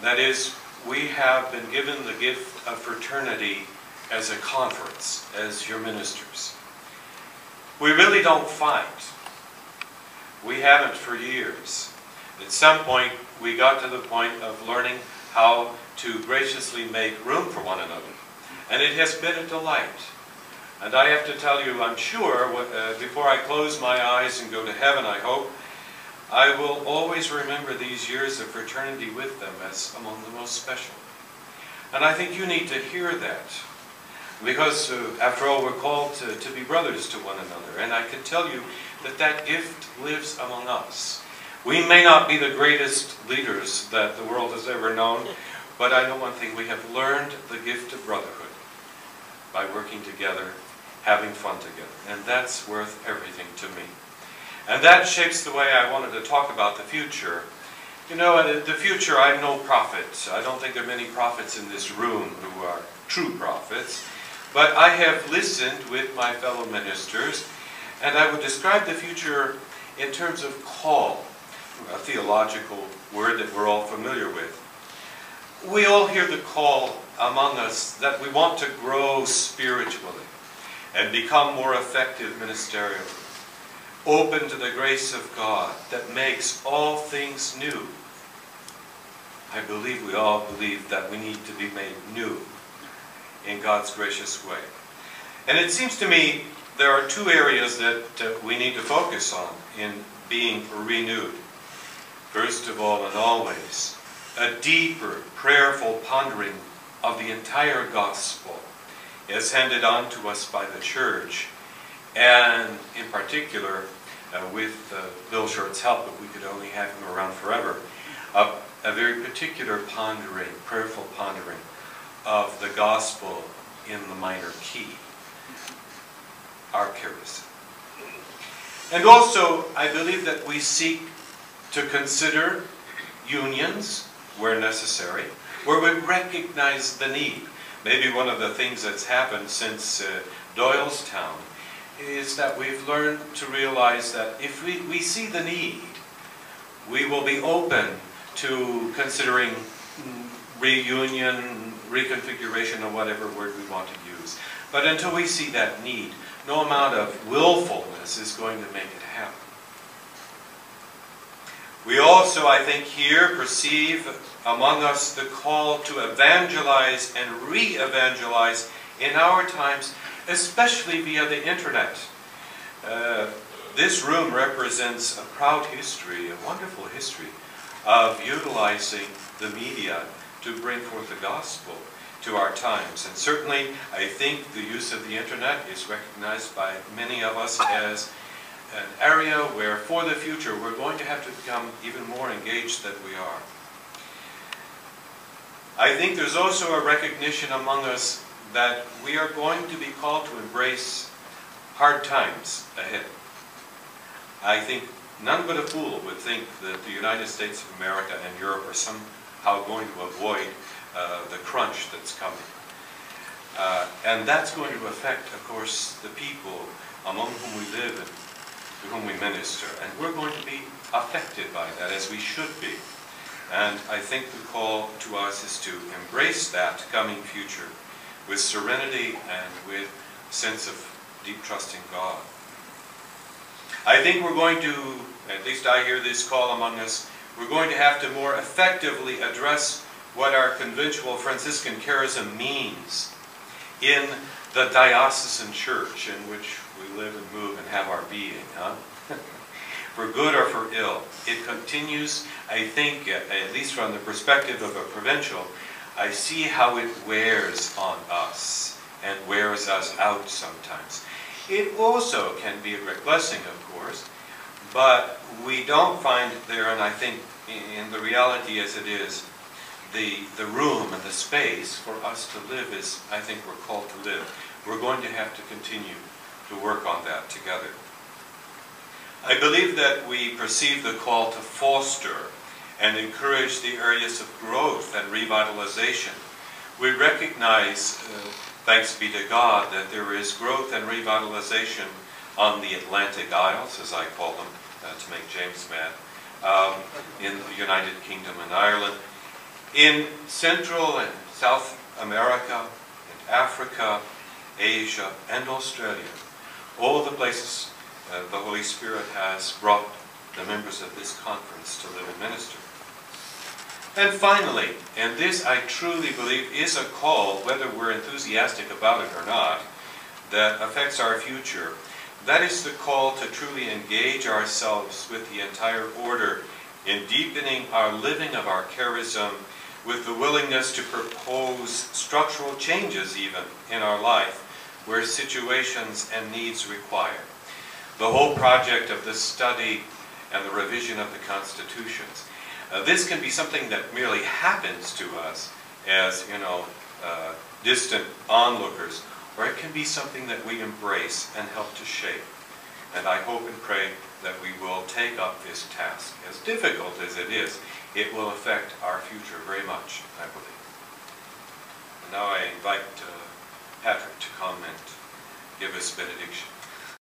That is, we have been given the gift of fraternity as a conference, as your ministers. We really don't fight. We haven't for years. At some point, we got to the point of learning how to graciously make room for one another. And it has been a delight. And I have to tell you, I'm sure, before I close my eyes and go to heaven, I hope, I will always remember these years of fraternity with them as among the most special. And I think you need to hear that. Because, after all, we're called to be brothers to one another. And I can tell you that that gift lives among us. We may not be the greatest leaders that the world has ever known, but I know one thing, we have learned the gift of brotherhood by working together, having fun together. And that's worth everything to me. And that shapes the way I wanted to talk about the future. You know, the future, I'm no prophet. I don't think there are many prophets in this room who are true prophets. But I have listened with my fellow ministers, and I would describe the future in terms of call, a theological word that we're all familiar with. We all hear the call among us that we want to grow spiritually and become more effective ministerially, open to the grace of God that makes all things new. I believe we all believe that we need to be made new in God's gracious way. And it seems to me there are two areas that we need to focus on in being renewed. First of all and always, a deeper, prayerful pondering of the entire gospel as handed on to us by the church, and in particular, with Bill Short's help, if we could only have him around forever, a very particular pondering, prayerful pondering of the gospel in the minor key, our charism. And also, I believe that we seek to consider unions where necessary, where we recognize the need. Maybe one of the things that's happened since Doylestown is that we've learned to realize that if we see the need, we will be open to considering reunion, reconfiguration, or whatever word we want to use. But until we see that need, no amount of willfulness is going to make it happen. We also, I think, here perceive among us the call to evangelize and re-evangelize in our times, especially via the internet. This room represents a proud history, a wonderful history, of utilizing the media to bring forth the gospel to our times. And certainly, I think the use of the internet is recognized by many of us as an area where, for the future, we're going to have to become even more engaged than we are. I think there's also a recognition among us that we are going to be called to embrace hard times ahead. I think none but a fool would think that the United States of America and Europe are somehow going to avoid the crunch that's coming. And that's going to affect, of course, the people among whom we live and to whom we minister. And we're going to be affected by that, as we should be. And I think the call to us is to embrace that coming future with serenity and with a sense of deep trust in God. I think we're going to, at least I hear this call among us, we're going to have to more effectively address what our conventual Franciscan charism means in the diocesan church in which we live and move and have our being, huh? For good or for ill. It continues, I think, at least from the perspective of a provincial, I see how it wears on us and wears us out sometimes. It also can be a great blessing, of course, but we don't find there, and I think in the reality as it is, the room and the space for us to live as I think we're called to live. We're going to have to continue to work on that together. I believe that we perceive the call to foster and encourage the areas of growth and revitalization. We recognize, thanks be to God, that there is growth and revitalization on the Atlantic Isles, as I call them, to make James mad, in the United Kingdom and Ireland. In Central and South America, and Africa, Asia, and Australia, all the places the Holy Spirit has brought the members of this conference to live and minister. And finally, and this I truly believe is a call, whether we're enthusiastic about it or not, that affects our future. That is the call to truly engage ourselves with the entire order in deepening our living of our charism, with the willingness to propose structural changes even in our life where situations and needs require. The whole project of the study and the revision of the constitutions. This can be something that merely happens to us as, distant onlookers, or it can be something that we embrace and help to shape. And I hope and pray that we will take up this task. As difficult as it is, it will affect our future very much, I believe. And now I invite Patrick to comment, give us benediction.